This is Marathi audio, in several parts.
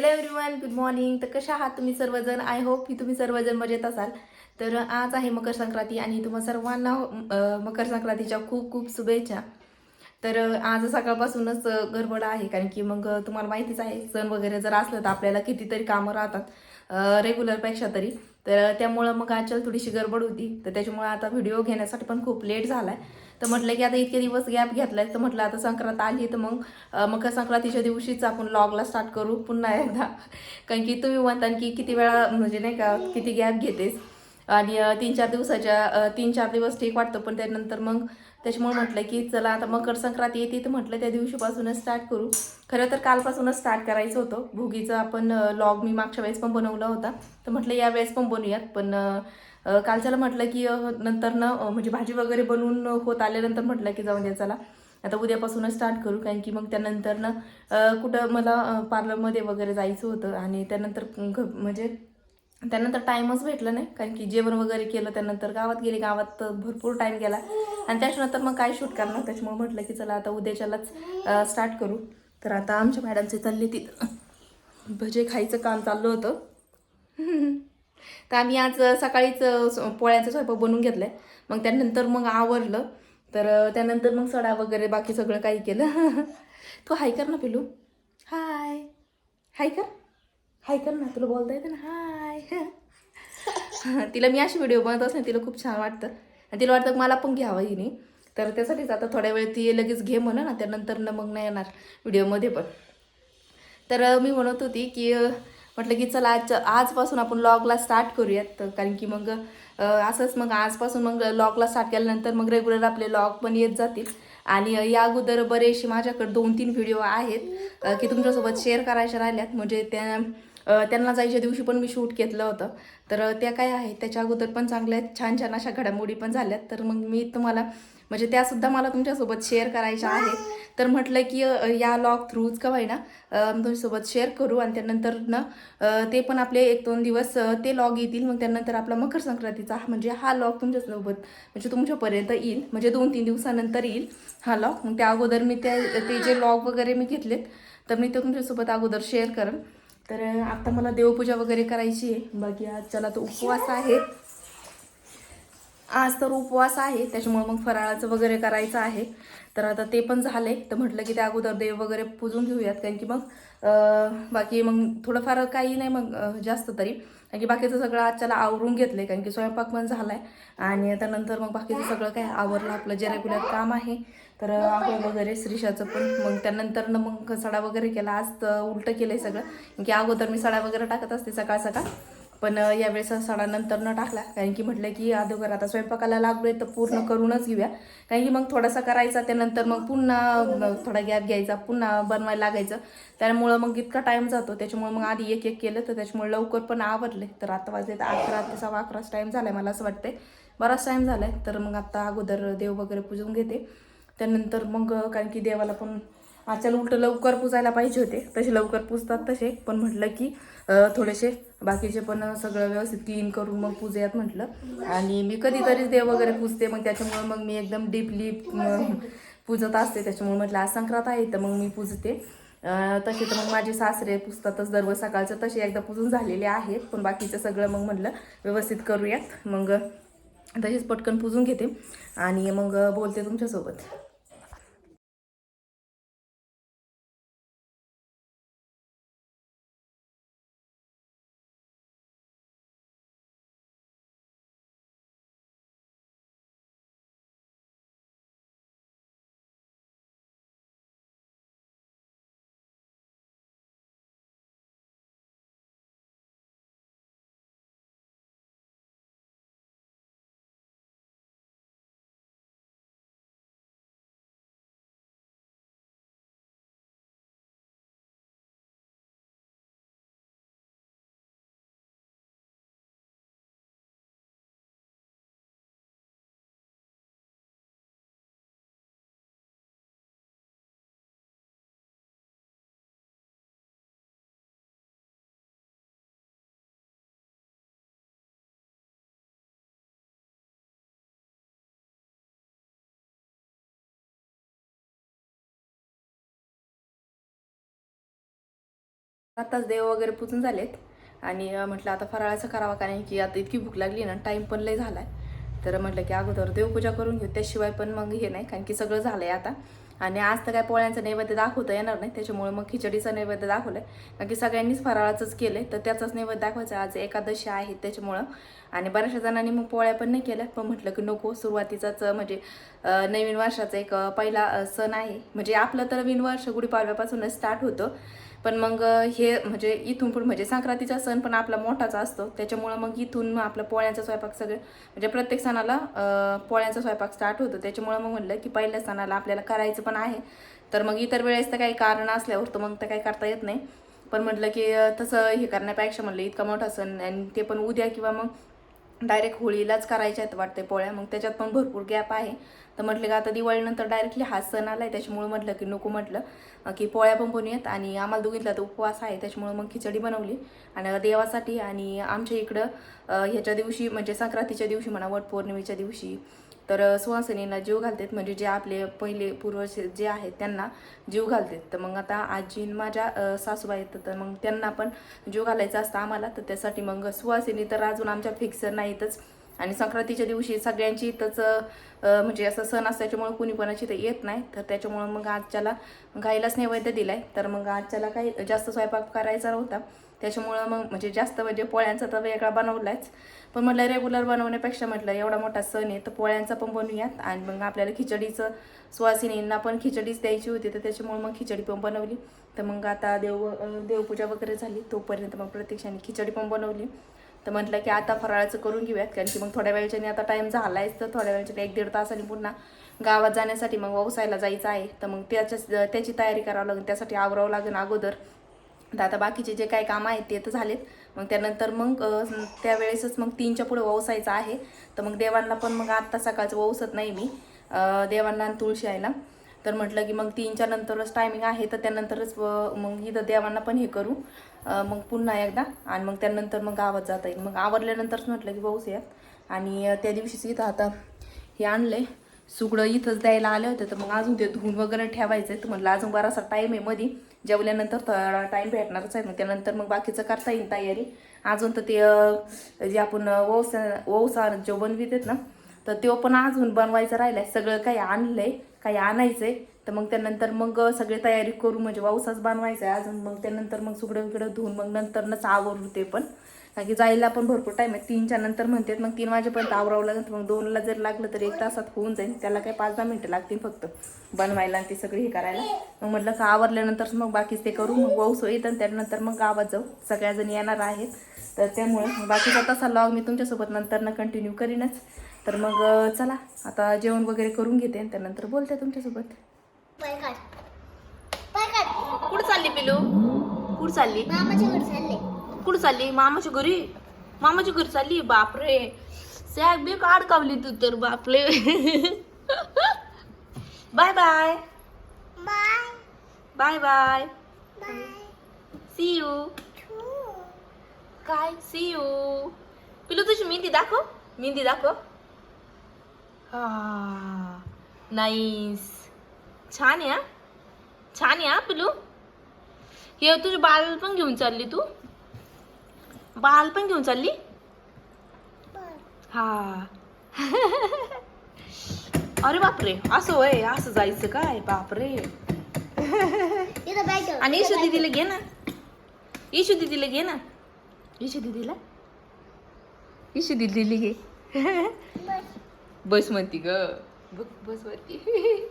Hello everyone, good morning. तर कशा आहात तुम्ही सर्वजण? आय होप की तुम्ही सर्वजण मजेत असाल. तर आज आहे मकर संक्रांती आणि तुम्हा सर्वांना मकर संक्रांतीच्या खूप खूप शुभेच्छा. तर आज सकाळपासूनच गडबड आहे, कारण की मग तुम्हाला माहितीच आहे, सण वगैरे जर असलं तर आपल्याला कितीतरी कामं राहतात रेग्युलरपेक्षा तरी. तर त्यामुळं मग आजच्याला थोडीशी गडबड होती, तर त्याच्यामुळे आता व्हिडिओ घेण्यासाठी पण खूप लेट झाला आहे. तर म्हटलं की आता इतके दिवस गॅप घेतलाय, तर म्हटलं आता संक्रांत आली तर मग मकर संक्रांतीच्या दिवशीच आपण लॉगला स्टार्ट करू पुन्हा एकदा. कारण की तुम्ही म्हणता की किती वेळा म्हणजे नाही का किती गॅप घेतेस, आणि 3-4 दिवस ठीक वाटतं, पण त्यानंतर मग त्याच्यामुळे म्हटलं की चला आता मकर संक्रांती येते, तर म्हटलं त्या दिवशीपासूनच स्टार्ट करू. खरं तर कालपासूनच स्टार्ट करायचं होतं भोगीचं. आपण लॉग मी मागच्या वेळेस पण बनवला होता, तर म्हटलं या वेळेस पण बनवूयात. पण कालच्याला म्हटलं की नंतर म्हणजे भाजी वगैरे बनवून होत आल्यानंतर म्हटलं की जाऊन द्या, चला आता उद्यापासूनच स्टार्ट करू. कारण की मग त्यानंतर कुठं मला पार्लरमध्ये वगैरे जायचं होतं, आणि त्यानंतर म्हणजे त्यानंतर टाईमच भेटला नाही, कारण की जेवण वगैरे केलं, त्यानंतर गावात गेले. गावात भरपूर टाईम गेला, आणि त्याच्यानंतर मग काय शूट करणार. त्याच्यामुळे म्हटलं की चला आता उद्याच्यालाच स्टार्ट करू. तर आता आमच्या मॅडमचे चालले तिथं भजे खायचं काम चाललं होतं. तर आम्ही आज सकाळीच पोळ्यांचा स्वयंपाक बनवून घेतलाय. मग त्यानंतर मग आवरलं. तर त्यानंतर मग सडा वगैरे बाकी सगळं काही केलं. तू हाय कर ना पिलू. हाय. हाय कर. हाय कर ना, तुला बोलता येतं ना, हाय. तिला मी अशी व्हिडिओ बनवत असते, तिला खूप छान वाटतं, आणि तिला वाटतं मला पण घ्यावं हिने. तर त्यासाठीच आता थोड्या वेळ ती लगेच घे म्हणा ना, त्यानंतर मग नाही येणार व्हिडिओमध्ये पण. तर मी म्हणत होती की म्हटलं की चला आजपासून आपण लॉगला स्टार्ट करूयात. कारण की मग असंच मग आजपासून मग लॉगला स्टार्ट केल्यानंतर मग रेग्युलर आपले लॉग पण येत जातील. आणि या अगोदर बरेचसे माझ्याकडे 2-3 व्हिडिओ आहेत की तुमच्यासोबत शेअर करायच्या राहिल्यात. म्हणजे त्यांना जायच्या दिवशी पण मी शूट घेतलं होतं. तर त्या काय आहेत, त्याच्या अगोदर पण चांगल्या छान छान अशा घडामोडी पण झाल्यात. तर मग मी तुम्हाला म्हणजे त्यासुद्धा मला तुमच्यासोबत शेअर करायच्या आहेत. तर म्हटलं की या लॉग थ्रूच का होईना तुमच्यासोबत शेअर करू. आणि त्यानंतर ते पण आपले 1-2 दिवस ते लॉग येतील. मग त्यानंतर आपला मकर संक्रांतीचा म्हणजे हा लॉग तुमच्यासोबत म्हणजे तुमच्यापर्यंत येईल, म्हणजे 2-3 दिवसानंतर येईल हा लॉग. मग त्या अगोदर मी ते जे लॉग वगैरे मी घेतलेत, तर मी ते तुमच्यासोबत अगोदर शेअर करेन. तर आता मला देवपूजा वगैरे करायची आहे. बाकी आज चला तर उपवास आहे. आज तर उपवास आहे, त्याच्यामुळे मग फराळाचं वगैरे करायचं आहे. तर आता ते पण झाले, तर म्हटलं की त्या अगोदर देव वगैरे पूजून घेऊयात. कारण की मग बाकी मग थोडंफार काही नाही मग जास्त तरी, कारण की बाकीचं सगळं आजच्याला आवरून घेतलंय. कारण की स्वयंपाक पण झालाय, आणि त्यानंतर मग बाकीचं सगळं काय आवरलं आपलं जे रेग्युलर काम आहे. तर आंघोळ वगैरे श्रीषाचं पण, मग त्यानंतर मग सडा वगैरे केला. आज तर उलटं केलंय सगळं, कारण की अगोदर मी सडा वगैरे टाकत असते सकाळ सकाळ, पण यावेळेस सडा नंतर न टाकला. कारण की म्हटलं की अगोदर आता स्वयंपाकाला लागलोय तर पूर्ण करूनच घेऊया. कारण की मग थोडासा करायचा, त्यानंतर मग पुन्हा थोडा गॅप घ्यायचा, पुन्हा बनवायला लागायचं. त्यामुळं मग इतका टाईम जातो. त्याच्यामुळे मग आधी एक एक केलं, तर त्याच्यामुळे लवकर पण आवरले. तर आता वाजले 11 ते 11:15 टाईम झालाय, मला असं वाटतंय बराच टाईम झालाय. तर मग आता अगोदर देव वगैरे पूजून घेते. त्यानंतर मग कारण की देवाला पण आजच्या उलट लवकर पुजायला पाहिजे होते, तसे लवकर पुजतात तसे, पण म्हटलं की थोडेसे बाकीचे पण सगळं व्यवस्थित क्लीन करून मग पूजूयात म्हटलं. आणि मी कधीतरीच देव वगैरे पूजते, मग त्याच्यामुळे मग मी एकदम डीपली पूजत असते. त्याच्यामुळे म्हटलं आज संक्रांत आहे तर मग मी पूजते. तसे तर मग माझे सासरे पुजतातच दररोज सकाळचं, तसे एकदा पूजून झालेले आहेत. पण बाकीचं सगळं मग म्हटलं व्यवस्थित करूयात. मग तसेच पटकन पूजून घेते आणि मग बोलते तुमच्यासोबत. आताच देव वगैरे पुजून झालेत आणि म्हटलं आता फराळाचं करावं, कारण की आता इतकी भूक लागली ना, टाईम पण लय झालाय. तर म्हटलं की अगोदर देवपूजा करून घेऊ, त्याशिवाय पण मग हे नाही, कारण की सगळं झालंय आता. आणि आज तर काय पोळ्यांचं नैवेद्य दाखवता येणार नाही, त्याच्यामुळे मग खिचडीचं नैवेद्य दाखवलंय, कारण की सगळ्यांनीच फराळाचंच केलंय, तर त्याचाच नैवेद्य दाखवायचं. आज एकादशी आहे त्याच्यामुळं. आणि बऱ्याचशा जणांनी मग पोळ्या पण नाही केल्या, पण म्हटलं की नको, सुरुवातीचाच म्हणजे नवीन वर्षाचा एक पहिला सण आहे. म्हणजे आपलं तर नवीन वर्ष गुढीपाडव्यापासूनच स्टार्ट होतं, पण मग हे म्हणजे इथून पण म्हणजे संक्रांतीचा सण पण आपला मोठाचा असतो, त्याच्यामुळं मग इथून आपलं पोळ्यांचा स्वयंपाक सगळं म्हणजे प्रत्येक सणाला पोळ्यांचा स्वयंपाक स्टार्ट होतो. त्याच्यामुळं मग म्हटलं की पहिल्या सणाला आपल्याला करायचं पण आहे, तर मग इतर वेळेस तर काही कारण असल्यावर तर मग तर काही करता येत नाही. पण म्हटलं की तसं हे करण्यापेक्षा म्हटलं इतका मोठा सण आणि ते पण उद्या किंवा मग डायरेक्ट होळीलाच करायच्या आहेत वाटते पोळ्या, मग त्याच्यात पण भरपूर गॅप आहे. तर म्हटलं की आता दिवाळीनंतर डायरेक्टली हा सण आला आहे, त्याच्यामुळे म्हटलं की नको, म्हटलं की पोळ्या पण बनवूयात. आणि आम्हाला दोघींना तर उपवास आहे, त्याच्यामुळे मग खिचडी बनवली आणि देवासाठी. आणि आमच्या इकडं ह्याच्या दिवशी म्हणजे संक्रांतीच्या दिवशी म्हणा, वटपौर्णिमेच्या दिवशी तर सुवासिनींना जीव घालतात, म्हणजे जे आपले पहिले पूर्वज जे आहेत त्यांना जीव घालतात. तर मग आता आजी माझ्या सासूबाई येतात, तर मग त्यांना पण जीव घालायचा असतं आम्हाला, तर त्यासाठी मग सुवासिनी तर अजून आमच्या फिक्स नाहीतच. आणि संक्रांतीच्या दिवशी सगळ्यांची इथंच म्हणजे असं सण असतं, त्याच्यामुळे कुणी कोणाची तर येत नाही, तर त्याच्यामुळं मग आजच्याला गाईलाच नैवेद्य दिलाय. तर मग आजच्याला काही जास्त स्वयंपाक करायचा नव्हता, त्याच्यामुळं मग म्हणजे जास्त म्हणजे पोळ्यांचा तर वेगळा बनवलायच, पण म्हटलं रेग्युलर बनवण्यापेक्षा म्हटलं एवढा मोठा सण आहे तर पोळ्यांचा पण बनवूयात. आणि मग आपल्याला खिचडीचं सुवासिनींना पण खिचडीच द्यायची होती, तर त्याच्यामुळे मग खिचडी पण बनवली. तर मग आता देवपूजा वगैरे झाली तोपर्यंत मग प्रत्यक्षाने खिचडी पण बनवली. तर म्हटलं की आता फराळाचं करून घेऊयात, कारण की मग थोड्या वेळच्याने आता टाईम झालायच, तर थोड्या वेळच्याने 1-1.5 तासांनी पुन्हा गावात जाण्यासाठी मग व्यवसायाला जायचं आहे. तर मग त्याची तयारी करावं लागेल, त्यासाठी आवरावं लागेल अगोदर. तर आता बाकीचे जे काही कामं आहेत ते तर झालेत, मग त्यानंतर मग त्यावेळेसच मग 3च्या पुढे ववसायचं आहे. तर मग देवांना पण मग आत्ता सकाळचं ववसत नाही मी देवांना आणि तुळशी आईला. तर म्हटलं की मग 3च्या नंतरच टायमिंग आहे, तर त्यानंतरच मग इथं देवांना पण हे करू मग पुन्हा एकदा. आणि मग त्यानंतर मग गावात जाता येईल. मग आवरल्यानंतरच म्हटलं की ववसूयात. आणि त्या दिवशीच इथं आता हे आणलंय सुगडं इथंच द्यायला आले होते, तर मग अजून ते धुवून वगैरे ठेवायचं आहे. तर म्हटलं अजून बराचसा टाईम आहे, मध्ये जेवल्यानंतर थोडा टाईम भेटणारच आहे, मग त्यानंतर मग बाकीचं करता येईल तयारी. अजून तर ते जे आपण वौसा जो बनवितात ना, तर तो पण अजून बनवायचं राहिलाय. सगळं काही आणलंय, काही आणायचंय. तर मग त्यानंतर मग सगळी तयारी करू, म्हणजे वौसाच बनवायचा आहे अजून. मग त्यानंतर मग सुगडं वगैरे धुवून मग नंतरनंच आवरू ते पण, कारण की जायला पण भरपूर टाईम आहे. 3च्या नंतर म्हणतात, मग 3 वाजेपर्यंत आवरावं लागेल. मग 2ला जर लागलं तर 1 तासात होऊन जाईल, त्याला काही 5-10 मिनिटं लागतील फक्त बनवायला आणि ते सगळी हे करायला. मग म्हटलं का आवरल्यानंतर मग बाकीच ते करू, मग वौस येत आणि त्यानंतर मग गावात जाऊ. सगळ्याजणी येणार आहेत, तर त्यामुळे बाकीचा तसा लॉग मी तुमच्यासोबत नंतर कंटिन्यू करीनच. तर मग चला आता जेवण वगैरे करून घेते आणि त्यानंतर बोलते तुमच्यासोबत. कुठं चालली पिलू? कुठं चालली? मामाच्या घरी चालले. कुठं चालली? मामाच्या घरी. मामाच्या घरी चालली? बापरे, सॅग बी अडकावली तू तर, बापरे. Bye bye. Bye bye bye. Bye. See you. काय सी यू? पिलू तुझी मेहंदी दाखव, मेहंदी दाखव. हा, नाईस. छान आहे हा, छान आहे हा पिलू. हे तुझे बाल पण घेऊन चालली तू? बाल पण घेऊन चालली? हा. अरे बापरे, असं वय, असं जायचं काय? बापरे. आणि ईशू दीदीला घे ना, ईशू दीदीला घे ना, ईशू दीदीला, ईशू दीदीला घे. बस म्हणती ग, बस वरती.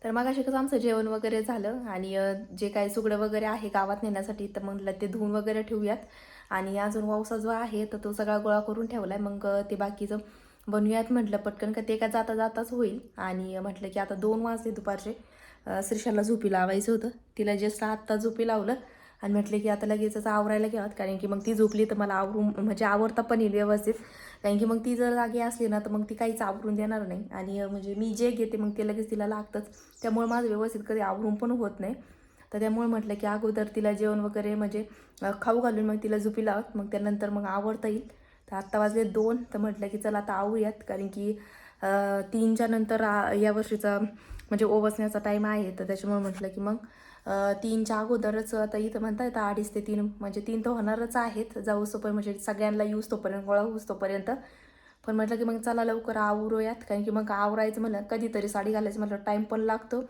तर मग अशी कसं आमचं जेवण वगैरे झालं आणि जे काही सुगडं वगैरे आहे गावात नेण्यासाठी तर म्हटलं ते धुवून वगैरे ठेवूयात आणि अजून वावसा जो आहे तर तो सगळा गोळा करून ठेवलाय. मग ते बाकीचं बनवूयात म्हटलं पटकन का ते काय जाता जाताच होईल. आणि म्हटलं की आता 2 वाजले दुपारचे. श्रीशाला झोपी लावायचं होतं, तिला जस्ट आत्ता झोपी लावलं आणि म्हटलं की आता लगेचच आवरायला घ्यावं, कारण की मग ती झोपली तर मला आवरून म्हणजे आवरता पण येईल व्यवस्थित. कारण की मग ती जर जागी असली ना तर मग ती काहीच आवरून देणार नाही आणि म्हणजे मी जे घेते मग ते लगेच तिला लागतंच. त्यामुळे माझं व्यवस्थित कधी आवरून पण होत नाही. तर त्यामुळे म्हटलं की अगोदर तिला जेवण वगैरे म्हणजे खाऊ घालून मग तिला झोपी लावत, मग त्यानंतर मग आवरता येईल. तर आत्ता वाजले 2, तर म्हटलं की चला आता आवरूयात, कारण की 3च्या नंतर या वर्षीचा म्हणजे ओवसण्याचा टाईम आहे. तर त्याच्यामुळे म्हटलं की मग 3च्या अगोदरच आता इथं म्हणता येतं 2:30 ते 3 म्हणजे 3 तर होणारच आहेत जाऊस्तोपर्यंत, म्हणजे सगळ्यांना यूज तोपर्यंत गोळा होऊस तोपर्यंत. पण म्हटलं की मग चला लवकर आवरूयात, कारण की मग आवरायचं म्हणलं कधीतरी साडी घालायचं म्हटलं टाईम पण लागतो.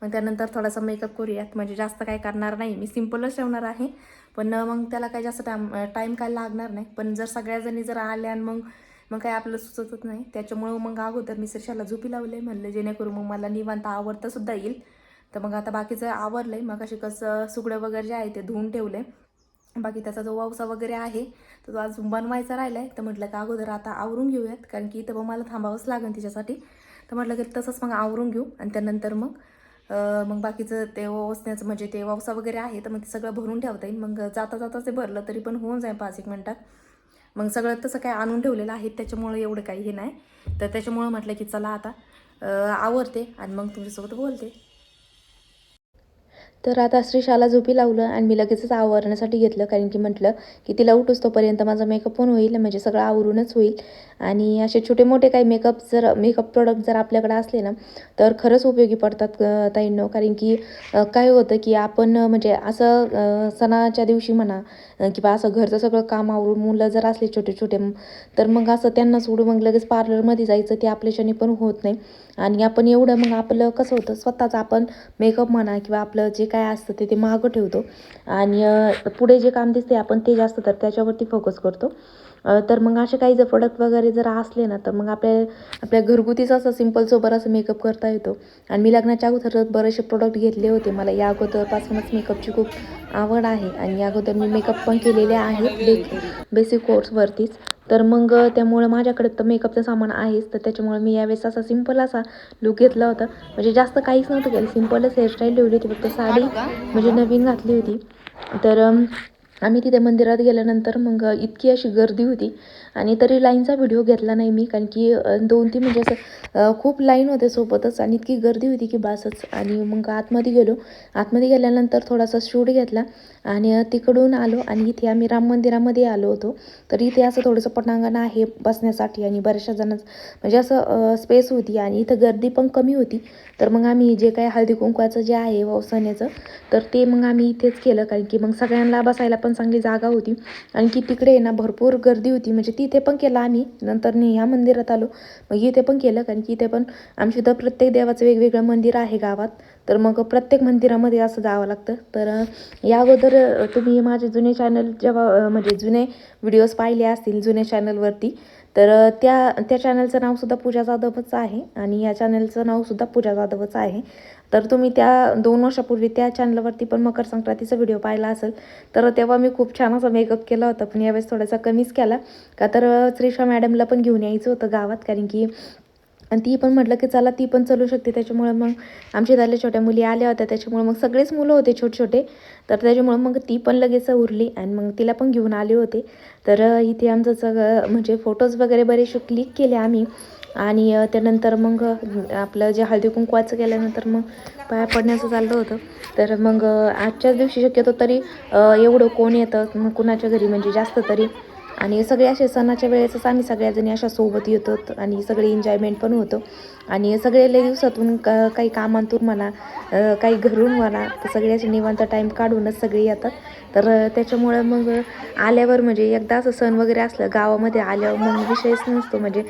मग त्यानंतर थोडासा मेकअप करूयात, म्हणजे जास्त काय करणार नाही, मी सिम्पलच ठेवणार आहे. पण मग त्याला काही जास्त टाईम काय लागणार नाही. पण जर सगळ्याजणी जर आल्या आणि मग काय आपलं सुचतच नाही. त्याच्यामुळं मग अगोदर मी श्रीशाला झोपी लावले म्हणलं जेणेकरून मग मला निवांत आवरता सुद्धा येईल. तर मग आता बाकीचं आवरलंय, मग अशी कसं सुगडं वगैरे जे आहे ते धुवून ठेवले. बाकी त्याचा जो वावसा वगैरे आहे तर तो अजून बनवायचा राहिला आहे. तर म्हटलं का अगोदर आता आवरून घेऊयात, कारण की इथं मग मला थांबावंच लागेल तिच्यासाठी. तर म्हटलं की तसंच मग आवरून घेऊ आणि त्यानंतर मग बाकीचं ते ओसण्याचं म्हणजे ते वावसा वगैरे आहे तर मग ते सगळं भरून ठेवता येईल. मग जाता जाता ते भरलं तरी पण होऊन जाईल 5-1 मिनटात. मग सगळं तसं काय आणून ठेवलेलं आहे त्याच्यामुळं एवढं काही हे नाही. तर त्याच्यामुळं म्हटलं की चला आता आवरते आणि मग तुमच्यासोबत बोलते. तर आता श्रीशाला झोपी लावलं आणि मी लगेचच आवरण्यासाठी घेतलं, कारण की म्हटलं की तिला उठूस तोपर्यंत माझा मेकअप पण होईल, म्हणजे सगळं आवरूनच होईल. आणि असे छोटे मोठे काही मेकअप प्रोडक्ट जर आपल्याकडे असले ना तर खरंच उपयोगी पडतात ताईंनो. कारण की काय होतं की आपण म्हणजे असं सणाच्या दिवशी म्हणा किंवा असं घरचं सगळं काम आवरून मुलं जर असले छोटे छोटे तर मग असं त्यांना सोडून मग लगेच पार्लरमध्ये जायचं ते आपल्याच्याने पण होत नाही. आणि आपण एवढं मग आपलं कसं होतं स्वतःच आपण मेकअप म्हणा किंवा आपलं जे काय असतं ते मागं ठेवतो आणि पुढे जे काम दिसते आपण ते जास्त तर त्याच्यावरती फोकस करतो. तर मग असे काही जर प्रोडक्ट वगैरे जर असले ना तर मग आपल्या घरगुतीच असं सिम्पल सोबर असं मेकअप करता येतो. आणि मी लग्नाच्या अगोदर बरेचसे प्रोडक्ट घेतले होते. मला या अगोदरपासूनच मेकअपची खूप आवड आहे आणि या अगोदर मी मेकअप पण केलेले आहेत बेसिक कोर्सवरतीच. तर मग त्यामुळं माझ्याकडे तर मेकअपचं सामान आहेच. तर त्याच्यामुळे मी यावेळेस असा सिम्पल असा लुक घेतला होता, म्हणजे जास्त काहीच नव्हतं केलं, सिम्पलच हेअरस्टाईल ठेवली होती, फक्त साडी म्हणजे नवीन घातली होती. तर आम्ही तिथे मंदिरात गेल्यानंतर मग इतकी अशी गर्दी होती आणि तरी लाईनचा व्हिडिओ घेतला नाही मी, कारण की 2-3 म्हणजे असं खूप लाईन होते सोबतच आणि इतकी गर्दी होती की बासच. आणि मग आतमध्ये गेलो, आतमध्ये गेल्यानंतर थोडासा शूट घेतला आणि तिकडून आलो आणि इथे आम्ही राम मंदिरामध्ये आलो होतो. तर इथे असं थोडंसं पटांगण आहे बसण्यासाठी आणि बऱ्याचशा जणांचं म्हणजे असं स्पेस होती आणि इथं गर्दी पण कमी होती. तर मग आम्ही जे काही हळदी कुंकवाचं जे आहे ववसण्याचं तर ते मग आम्ही इथेच केलं, कारण की मग सगळ्यांना बसायला पण चांगली जागा होती. आणि की तिकडे ना भरपूर गर्दी होती, म्हणजे तिथे पण केलं आम्ही, नंतर ह्या मंदिरात आलो मग इथे पण केलं, कारण की इथे पण आमच्या इथं प्रत्येक देवाचं वेगवेगळं मंदिर आहे गावात. तर मग प्रत्येक मंदिरामध्ये असं जावं लागतं. तर या अगोदर तुम्ही माझे जुने चॅनल जेव्हा म्हणजे जुने व्हिडिओज पाहिले असतील जुन्या चॅनलवरती, तर त्या चॅनलचं नावसुद्धा पूजा जाधवच आहे आणि या चॅनलचं नावसुद्धा पूजा जाधवच आहे. तर तुम्ही त्या 2 वर्षापूर्वी त्या चॅनलवरती पण मकर संक्रांतीचा व्हिडिओ पाहिला असेल. तर तेव्हा मी खूप छान असा मेकअप केला होता, पण यावेळेस थोडासा कमीच केला का तर श्रीशा मॅडमला पण घेऊन यायचं होतं गावात, कारण की आणि ती पण म्हटलं की चला ती पण चालू शकते. त्याच्यामुळे मग आमच्या झाल्या छोट्या मुली आल्या होत्या, त्याच्यामुळे मग सगळेच मुलं होते छोटे छोटे. तर त्याच्यामुळे मग ती पण लगेच उरली आणि मग तिला पण घेऊन आले होते. तर इथे आमचं सगळं म्हणजे फोटोज वगैरे बरेचसे क्लिक केले आम्ही. आणि त्यानंतर मग आपलं जे हळदी कुंकवाचं केल्यानंतर मग पाया पडण्याचं चाललं होतं. तर मग आजच्याच दिवशी शक्यतो तरी एवढं कोण येतं कुणाच्या घरी म्हणजे जास्त तरी, आणि सगळे असे सणाच्या वेळेसच आम्ही सगळ्याजणी अशा सोबत येतो आणि सगळे एन्जॉयमेंट पण होतं. आणि सगळे लई दिवसातून काही कामांतून म्हणा काही घरून म्हणा तर सगळे असे निवांत टाईम काढूनच सगळे येतात. तर त्याच्यामुळं मग आल्यावर म्हणजे एकदा असं सण वगैरे असलं गावामध्ये आल्यावर मग विषयच नसतो, म्हणजे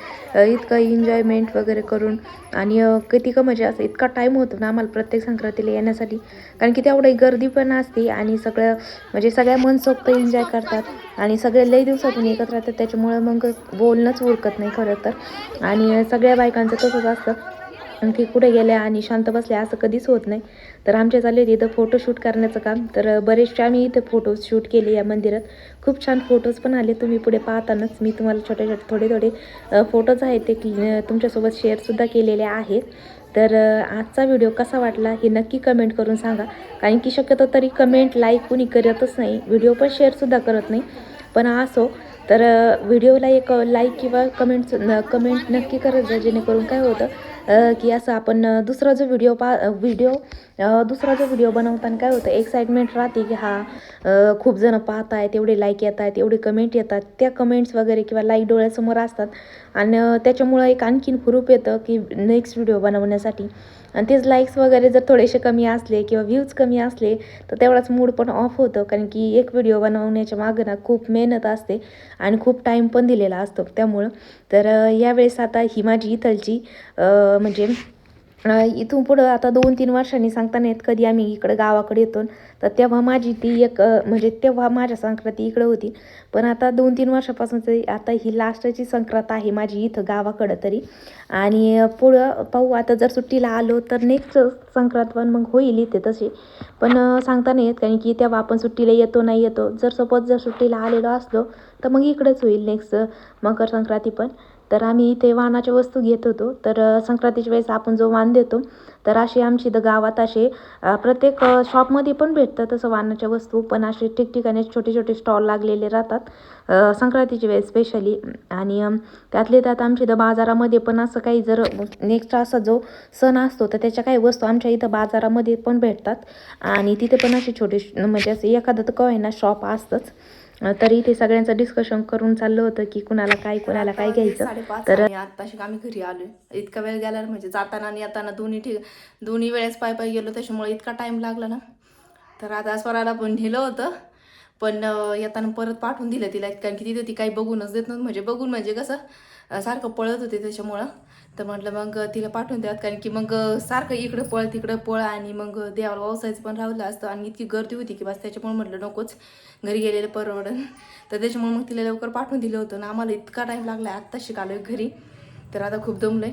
इतकं एन्जॉयमेंट वगैरे करून. आणि किती का म्हणजे असं इतका टाईम होतो ना आम्हाला प्रत्येक संक्रांतीला येण्यासाठी, कारण की तेवढी गर्दी पण असते आणि सगळं म्हणजे सगळ्या मनसोक्त एन्जॉय करतात आणि सगळे लई दिवसातून एकत्र राहतात. त्याच्यामुळं मग बोलणंच उरकत नाही खरं तर. आणि सगळ्या बायकांचं तसंच असतं, की कुठे गेल्या आणि शांत बसल्या असं कधीच होत नाही. तर आमचे चालले होते इथं फोटोशूट करण्याचं काम. तर बरेचसे आम्ही इथं फोटोज शूट केले या मंदिरात. खूप छान फोटोज पण आले. तुम्ही पुढे पाहतानाच मी तुम्हाला छोटे छोटे थोडे थोडे फोटोज आहेत ते तुमच्यासोबत शेअरसुद्धा केलेले आहेत. तर आजचा व्हिडिओ कसा वाटला हे नक्की कमेंट करून सांगा. कारण की शक्यतो तरी कमेंट लाईक कुणी करतच नाही, व्हिडिओ पण शेअरसुद्धा करत नाही. पण असो तर व्हिडिओला एक लाईक किंवा कमेंट नक्की करत जा, जेणेकरून काय होतं की असं आपण दुसरा जो व्हिडिओ बनवताना काय होतं एक्साइटमेंट राहते की खूप जण पाहत आहेत, एवढे लाईक येत आहेत, एवढे कमेंट येतात. त्या कमेंट्स वगैरे किंवा लाईक डोळ्यासमोर असतात आणि त्याच्यामुळं एक आणखीन हुरूप येतं की नेक्स्ट व्हिडिओ बनवण्यासाठी. आणि तेच लाईक्स वगैरे जर थोडेसे कमी असले किंवा व्ह्यूज कमी असले तर तेवढाच मूड पण ऑफ होतं. कारण की एक व्हिडिओ बनवण्याच्या मागं ना खूप मेहनत असते आणि खूप टाईम पण दिलेला असतो त्यामुळं. तर यावेळेस आता ही माझी इथलची म्हणजे इथून पुढं आता 2-3 वर्षांनी सांगता नाही येत कधी आम्ही इकडं गावाकडे येतो. तर तेव्हा माझी ती एक म्हणजे तेव्हा माझ्या संक्रांती इकडं होती. पण आता 2-3 वर्षापासूनच आता ही लास्टची संक्रांत आहे माझी इथं गावाकडं तरी. आणि पुढं पाहू आता जर सुट्टीला आलो तर नेक्स्ट संक्रांत पण मग होईल इथे तशी. पण सांगता नाही येत कारण की तेव्हा आपण सुट्टीला येतो नाही येतो. जर सपोज जर सुट्टीला आलेलो असलो तर मग इकडेच होईल नेक्स्ट मकर संक्रांती पण. तर आम्ही इथे वाणाच्या वस्तू घेत होतो. तर संक्रांतीच्या वेळेस आपण जो वाण देतो तर असे आमची इथं गावात असे प्रत्येक शॉपमध्ये पण भेटतं तसं वाणाच्या वस्तू. पण असे ठिकठिकाणी छोटे छोटे स्टॉल लागलेले राहतात संक्रांतीच्या वेळेस स्पेशली. आणि त्यातले त्यात आमच्या इथं बाजारामध्ये पण असं काही जर नेक्स्ट असा जो सण असतो तर त्याच्या काही वस्तू आमच्या इथं बाजारामध्ये पण भेटतात. आणि तिथे पण असे छोटे म्हणजे असं एखादं तर काय ना शॉप असतंच. तरी ते सगळ्यांचं डिस्कशन करून चाललं होतं की कुणाला काय घ्यायचं. 5:30 तर आणि आत्ताशी आम्ही घरी आलोय. इतका वेळ गेला ना, म्हणजे जाताना आणि येताना दोन्ही वेळेस पायी गेलो, त्याच्यामुळे इतका टाइम लागला ना. तर आता स्वराला पण नेलं होतं, पण येताना परत पाठवून दिलं तिला. कारण की तिथे ती काही बघूनच देत नव्हती. म्हणजे बघून म्हणजे कसं सारखं पळत होते त्याच्यामुळं. तर म्हटलं मग तिला पाठवून द्यात. कारण की मग सारखं इकडं पळ तिकडं पळ आणि मग देवाला व्यवसायचं पण राहिलं असतं. आणि इतकी गर्दी होती की बस त्याच्यामुळे म्हटलं नकोच, घरी गेलेलं परवडन. तर त्याच्यामुळे मग तिला लवकर पाठवून दिलं होतं ना. आम्हाला इतका टाईम लागला आहे आत्ता शिकालोय घरी. तर आता खूप दमलोय.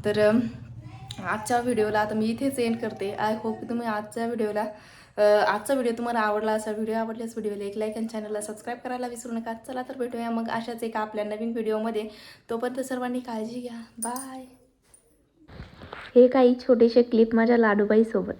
तर आजच्या व्हिडिओला आता मी इथेच एंड करते. आय होप तुम्ही आजचा व्हिडिओ तुम्हाला आवडला. असा व्हिडिओ आवडल्यास व्हिडिओला एक लाईक आणि चॅनलला सबस्क्राईब करायला विसरू नका. चला तर भेटूया मग अशाच एका आपल्या नवीन व्हिडिओमध्ये. तोपर्यंत सर्वांनी काळजी घ्या. बाय. हे काही छोटेसे क्लिप माझ्या लाडूबाईसोबत.